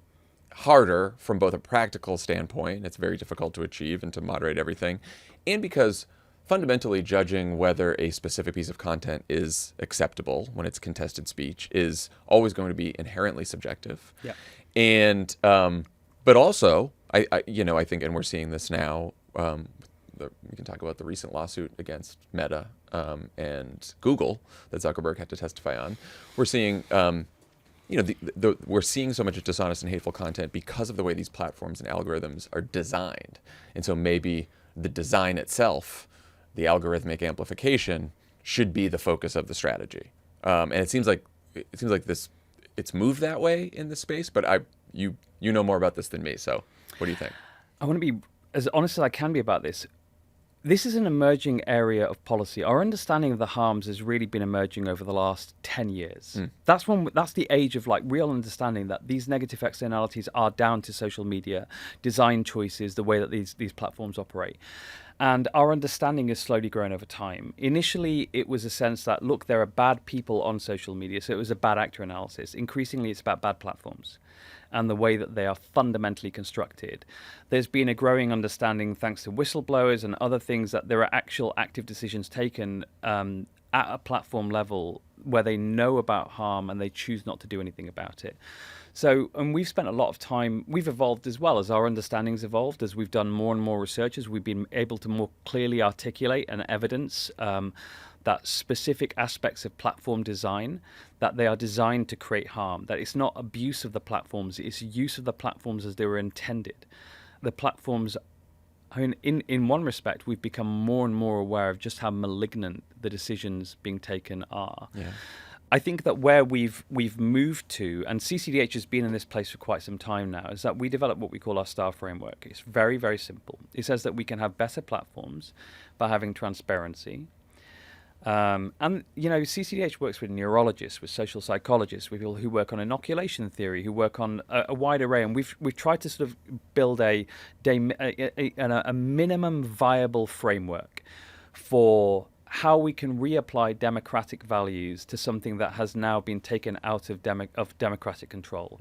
harder from both a practical standpoint. It's very difficult to achieve and to moderate everything. And because fundamentally judging whether a specific piece of content is acceptable when it's contested speech is always going to be inherently subjective. Yeah. And but also, I think, and we're seeing this now. We can talk about the recent lawsuit against Meta and Google that Zuckerberg had to testify on. We're seeing, we're seeing so much dishonest and hateful content because of the way these platforms and algorithms are designed. And so maybe the design itself, the algorithmic amplification, should be the focus of the strategy. And it seems like it's moved that way in this space, but you know more about this than me, so what do you think? I want to be as honest as I can be about this. This is an emerging area of policy. Our understanding of the harms has really been emerging over the last 10 years. That's the age of like real understanding that these negative externalities are down to social media, design choices, the way that these platforms operate. And our understanding has slowly grown over time. Initially, it was a sense that, look, there are bad people on social media, so it was a bad actor analysis. Increasingly, it's about bad platforms and the way that they are fundamentally constructed. There's been a growing understanding, thanks to whistleblowers and other things, that there are actual active decisions taken at a platform level where they know about harm and they choose not to do anything about it. So, and we've spent a lot of time, we've evolved as well as our understanding's evolved, as we've done more and more research, as we've been able to more clearly articulate and evidence that specific aspects of platform design, that they are designed to create harm, that it's not abuse of the platforms, it's use of the platforms as they were intended. The platforms, I mean, in one respect, we've become more and more aware of just how malignant the decisions being taken are. Yeah. I think that where we've moved to, and CCDH has been in this place for quite some time now, is that we developed what we call our STAR framework. It's very, very simple. It says that we can have better platforms by having transparency. And, CCDH works with neurologists, with social psychologists, with people who work on inoculation theory, who work on a wide array. And we've tried to sort of build a minimum viable framework for how we can reapply democratic values to something that has now been taken out of democratic control.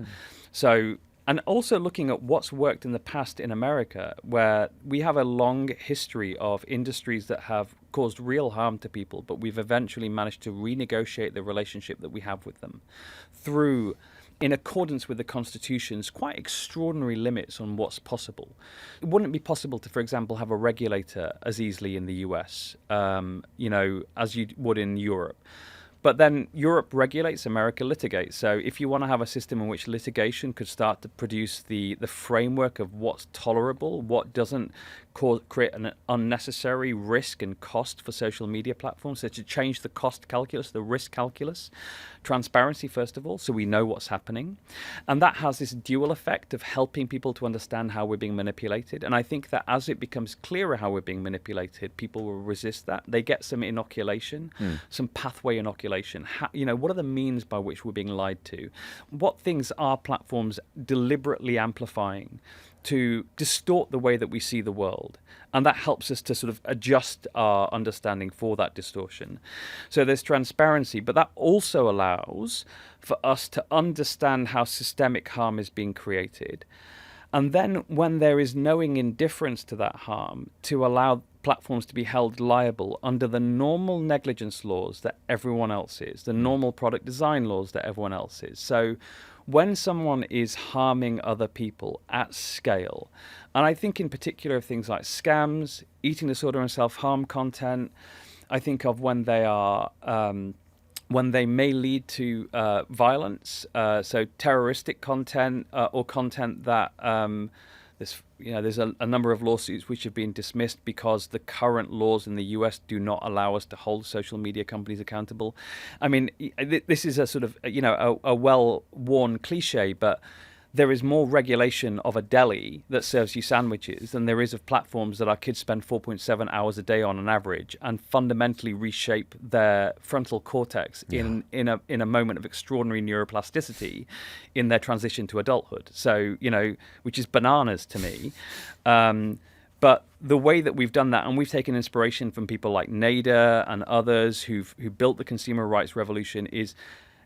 So, and also looking at what's worked in the past in America, where we have a long history of industries that have caused real harm to people, but we've eventually managed to renegotiate the relationship that we have with them through, in accordance with the Constitution's quite extraordinary limits on what's possible. It wouldn't be possible to, for example, have a regulator as easily in the US, as you would in Europe. But then Europe regulates, America litigates. So if you want to have a system in which litigation could start to produce the framework of what's tolerable, what doesn't create an unnecessary risk and cost for social media platforms, so to change the cost calculus, the risk calculus, transparency first of all, so we know what's happening. And that has this dual effect of helping people to understand how we're being manipulated. And I think that as it becomes clearer how we're being manipulated, people will resist that. They get some inoculation, some pathway inoculation. What are the means by which we're being lied to? What things are platforms deliberately amplifying to distort the way that we see the world? And that helps us to sort of adjust our understanding for that distortion. So there's transparency, but that also allows for us to understand how systemic harm is being created. And then when there is knowing indifference to that harm, to allow platforms to be held liable under the normal negligence laws that everyone else is, the normal product design laws that everyone else is. So when someone is harming other people at scale, and I think in particular of things like scams, eating disorder and self-harm content, I think of when they are when they may lead to violence, so terroristic content or content that there's a number of lawsuits which have been dismissed because the current laws in the US do not allow us to hold social media companies accountable. I mean, this is a sort of a well-worn cliche, but there is more regulation of a deli that serves you sandwiches than there is of platforms that our kids spend 4.7 hours a day on average and fundamentally reshape their frontal cortex in a moment of extraordinary neuroplasticity in their transition to adulthood. So, which is bananas to me. But the way that we've done that, and we've taken inspiration from people like Nader and others who built the consumer rights revolution, is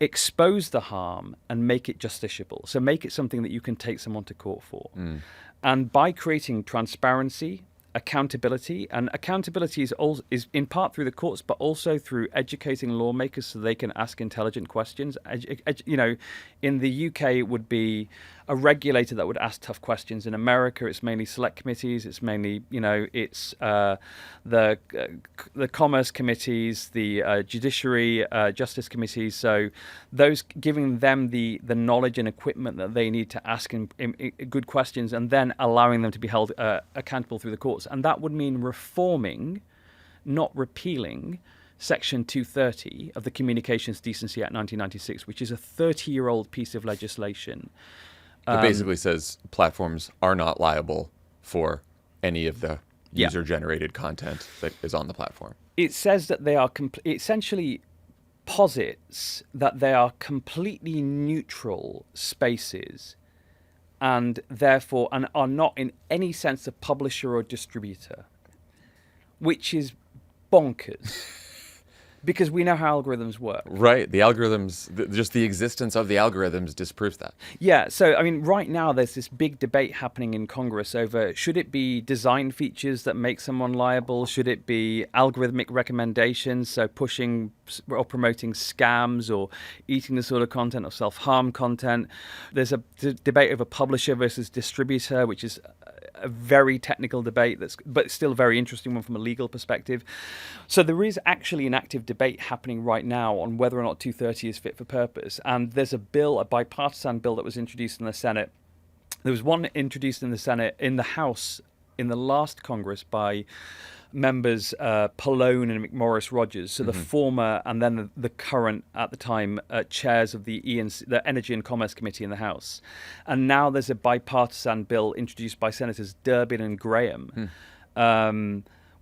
expose the harm and make it justiciable. So make it something that you can take someone to court for. And by creating transparency, accountability, and accountability is in part through the courts, but also through educating lawmakers so they can ask intelligent questions. In the UK, it would be a regulator that would ask tough questions. In America, it's mainly select committees. It's mainly, it's the commerce committees, the judiciary, justice committees. So those giving them the knowledge and equipment that they need to ask in good questions, and then allowing them to be held accountable through the courts. And that would mean reforming, not repealing, Section 230 of the Communications Decency Act 1996, which is a 30-year-old piece of legislation. It basically says platforms are not liable for any of the user-generated content that is on the platform. It says that they are essentially posits that they are completely neutral spaces and therefore are not in any sense a publisher or distributor, which is bonkers. Because we know how algorithms work. Right. The algorithms, just the existence of the algorithms disproves that. Yeah. So, I mean, right now there's this big debate happening in Congress over should it be design features that make someone liable? Should it be algorithmic recommendations, so pushing or promoting scams or eating disorder content or self-harm content? There's a debate over publisher versus distributor, which is a very technical debate but still a very interesting one from a legal perspective. So there is actually an active debate happening right now on whether or not 230 is fit for purpose. And there's a bipartisan bill that was introduced in the Senate. There was one introduced in the Senate, in the House, in the last Congress by members Pallone and McMorris Rogers, so the former and then the current at the time chairs of the Energy and Commerce Committee in the House. And now there's a bipartisan bill introduced by Senators Durbin and Graham,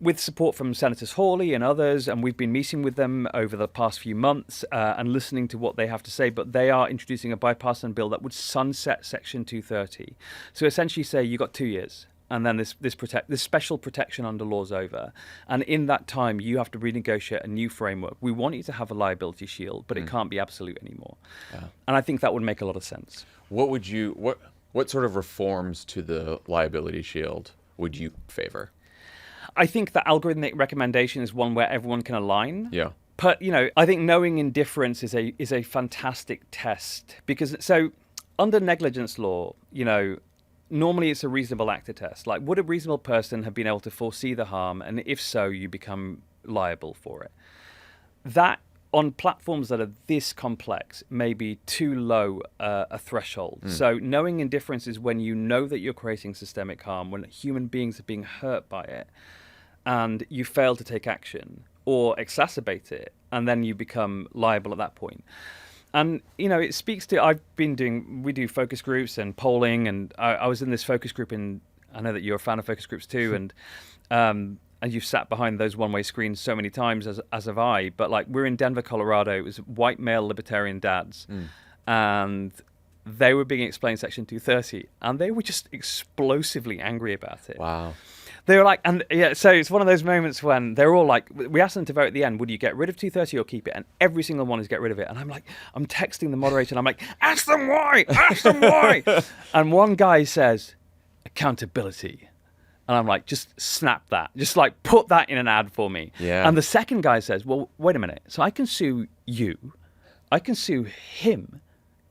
with support from Senators Hawley and others, and we've been meeting with them over the past few months and listening to what they have to say. But they are introducing a bipartisan bill that would sunset Section 230. So essentially say you got 2 years. And then this special protection under law's over. And in that time, you have to renegotiate a new framework. We want you to have a liability shield, but it can't be absolute anymore. Yeah. And I think that would make a lot of sense. What sort of reforms to the liability shield would you favor? I think that algorithmic recommendation is one where everyone can align. Yeah. But, I think knowing indifference is a fantastic test. Because, so, under negligence law, normally it's a reasonable actor test. Like, would a reasonable person have been able to foresee the harm? And if so, you become liable for it. That on platforms that are this complex, maybe too low a threshold. So knowing indifference is when you know that you're creating systemic harm, when human beings are being hurt by it, and you fail to take action or exacerbate it, and then you become liable at that point. And, it speaks to, we do focus groups and polling, and I was in this focus group I know that you're a fan of focus groups too, and you've sat behind those one-way screens so many times, as have I. But like, we're in Denver, Colorado. It was white male libertarian dads, and they were being explained Section 230, and they were just explosively angry about it. Wow. They were like, so it's one of those moments when they're all like, we asked them to vote at the end, would you get rid of 230 or keep it? And every single one is get rid of it. And I'm texting the moderator, and I'm like, ask them why. And one guy says, accountability. And I'm like, just snap that. Just like put that in an ad for me. Yeah. And the second guy says, well, wait a minute. So I can sue you. I can sue him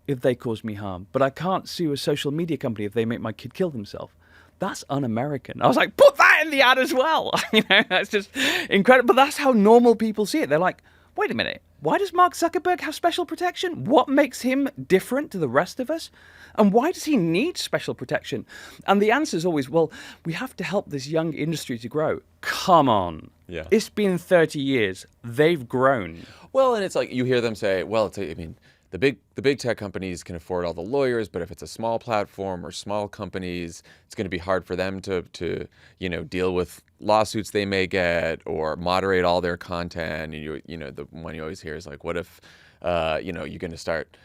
if they cause me harm. But I can't sue a social media company if they make my kid kill themselves. That's un-American. I was like, put that in the ad as well. That's just incredible. But that's how normal people see it. They're like, wait a minute. Why does Mark Zuckerberg have special protection? What makes him different to the rest of us? And why does he need special protection? And the answer is always, well, we have to help this young industry to grow. Come on. Yeah. It's been 30 years. They've grown. Well, and it's like you hear them say, well, the big tech companies can afford all the lawyers, but if it's a small platform or small companies, it's going to be hard for them to deal with lawsuits they may get or moderate all their content. And the one you always hear is like, what if you're going to start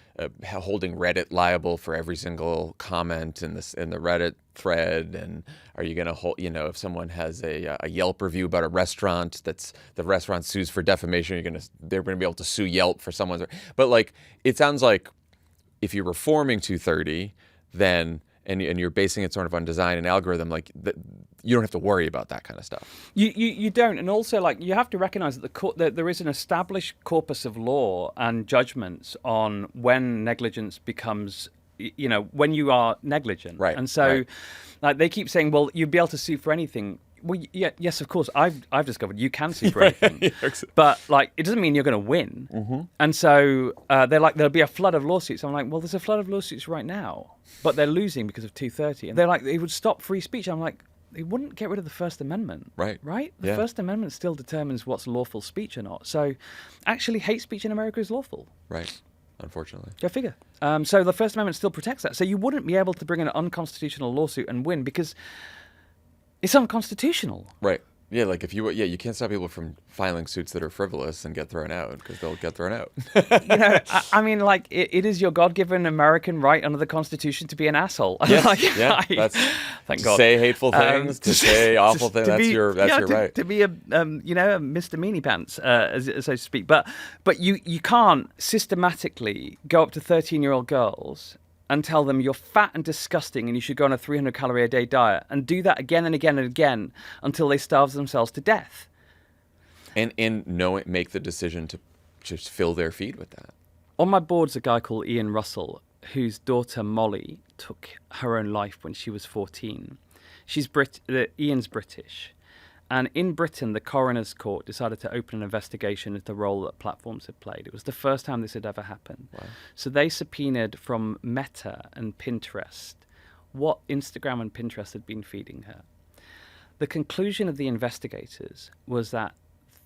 holding Reddit liable for every single comment in the Reddit thread, and are you going to hold, if someone has a Yelp review about a restaurant that's the restaurant sues for defamation, they're going to be able to sue Yelp for someone's. But like, it sounds like if you're reforming 230, then and you're basing it sort of on design and algorithm, like you don't have to worry about that kind of stuff. You don't, and also like you have to recognize that there is an established corpus of law and judgments on when negligence becomes, when you are negligent, right? And so, like they keep saying, well, you'd be able to sue for anything. Well, yeah, yes, of course. I've discovered you can sue for anything, but like it doesn't mean you're going to win. Mm-hmm. And so they're like, there'll be a flood of lawsuits. I'm like, well, there's a flood of lawsuits right now, but they're losing because of 230. And they're like, it would stop free speech. I'm like, they wouldn't get rid of the First Amendment, right? The First Amendment still determines what's lawful speech or not. So, actually, hate speech in America is lawful, right? Unfortunately, go figure. So the First Amendment still protects that. So you wouldn't be able to bring an unconstitutional lawsuit and win because it's unconstitutional. Right. Yeah, like you can't stop people from filing suits that are frivolous and get thrown out because they'll get thrown out. I mean, like it is your God-given American right under the Constitution to be an asshole. Yes, that's thank to God. Say hateful things, to say awful things. That's your right. To be a Mr. Meanie Pants, so to speak. But you can't systematically go up to 13-year-old girls and tell them you're fat and disgusting and you should go on a 300-calorie a day diet and do that again and again and again until they starve themselves to death. And make the decision to just fill their feed with that. On my board's a guy called Ian Russell, whose daughter Molly took her own life when she was 14. Ian's British. And in Britain, the coroner's court decided to open an investigation into the role that platforms had played. It was the first time this had ever happened. Wow. So they subpoenaed from Meta and Pinterest what Instagram and Pinterest had been feeding her. The conclusion of the investigators was that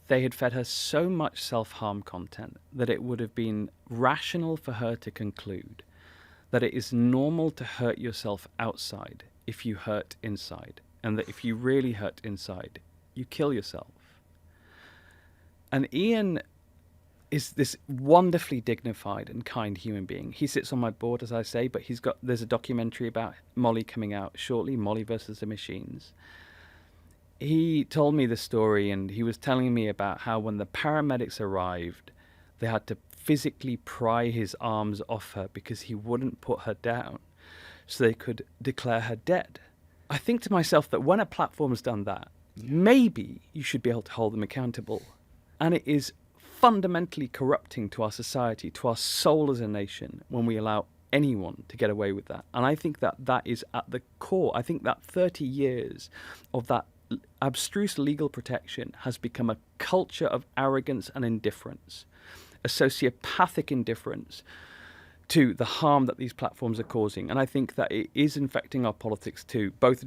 they had fed her so much self-harm content that it would have been rational for her to conclude that it is normal to hurt yourself outside if you hurt inside, and that if you really hurt inside, you kill yourself. And Ian is this wonderfully dignified and kind human being. He sits on my board, as I say, but there's a documentary about Molly coming out shortly, Molly versus the Machines. He told me the story, and he was telling me about how when the paramedics arrived, they had to physically pry his arms off her because he wouldn't put her down so they could declare her dead. I think to myself that when a platform's done that, maybe you should be able to hold them accountable. And it is fundamentally corrupting to our society, to our soul as a nation, when we allow anyone to get away with that. And I think that is at the core. I think that 30 years of that abstruse legal protection has become a culture of arrogance and indifference. a sociopathic indifference to the harm that these platforms are causing. And I think that it is infecting our politics too, both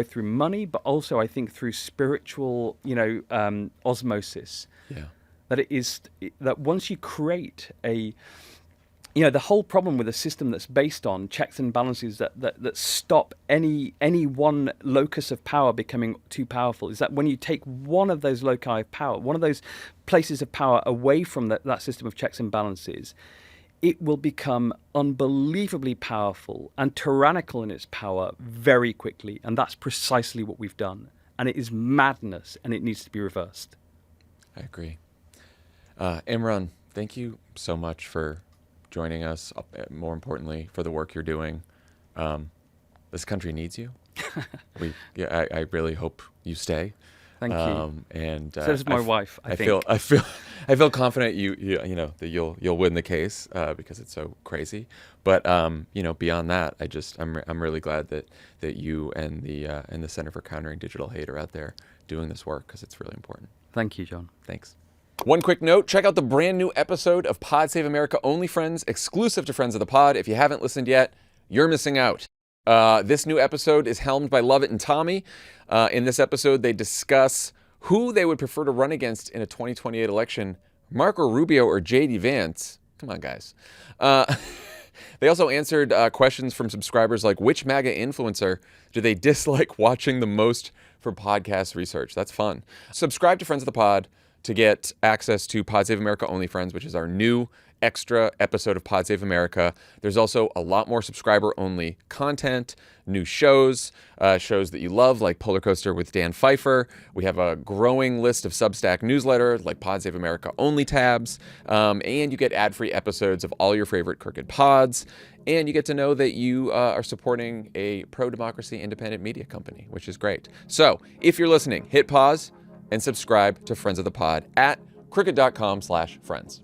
through money, but also I think through spiritual, osmosis. Yeah. That once you create the whole problem with a system that's based on checks and balances that stop any one locus of power becoming too powerful is that when you take one of those loci of power, one of those places of power away from that system of checks and balances, it will become unbelievably powerful and tyrannical in its power very quickly. And that's precisely what we've done. And it is madness, and it needs to be reversed. I agree. Imran, thank you so much for joining us, more importantly, for the work you're doing. This country needs you. I really hope you stay. Thank you. And so does my wife. I think. I feel confident that you'll win the case because it's so crazy. But beyond that, I'm really glad that you and the Center for Countering Digital Hate are out there doing this work because it's really important. Thank you, John. Thanks. One quick note, check out the brand new episode of Pod Save America Only Friends, exclusive to Friends of the Pod. If you haven't listened yet, you're missing out. This new episode is helmed by Lovett and Tommy. In this episode, they discuss who they would prefer to run against in a 2028 election, Marco Rubio or J.D. Vance. Come on, guys. They also answered questions from subscribers like, which MAGA influencer do they dislike watching the most for podcast research? That's fun. Subscribe to Friends of the Pod to get access to Pod Save America Only Friends, which is our new extra episode of Pod Save America. There's also a lot more subscriber-only content, new shows that you love, like Polar Coaster with Dan Pfeiffer. We have a growing list of Substack newsletters, like Pod Save America Only tabs, and you get ad-free episodes of all your favorite Crooked Pods, and you get to know that you are supporting a pro-democracy independent media company, which is great. So, if you're listening, hit pause and subscribe to Friends of the Pod at crooked.com/friends.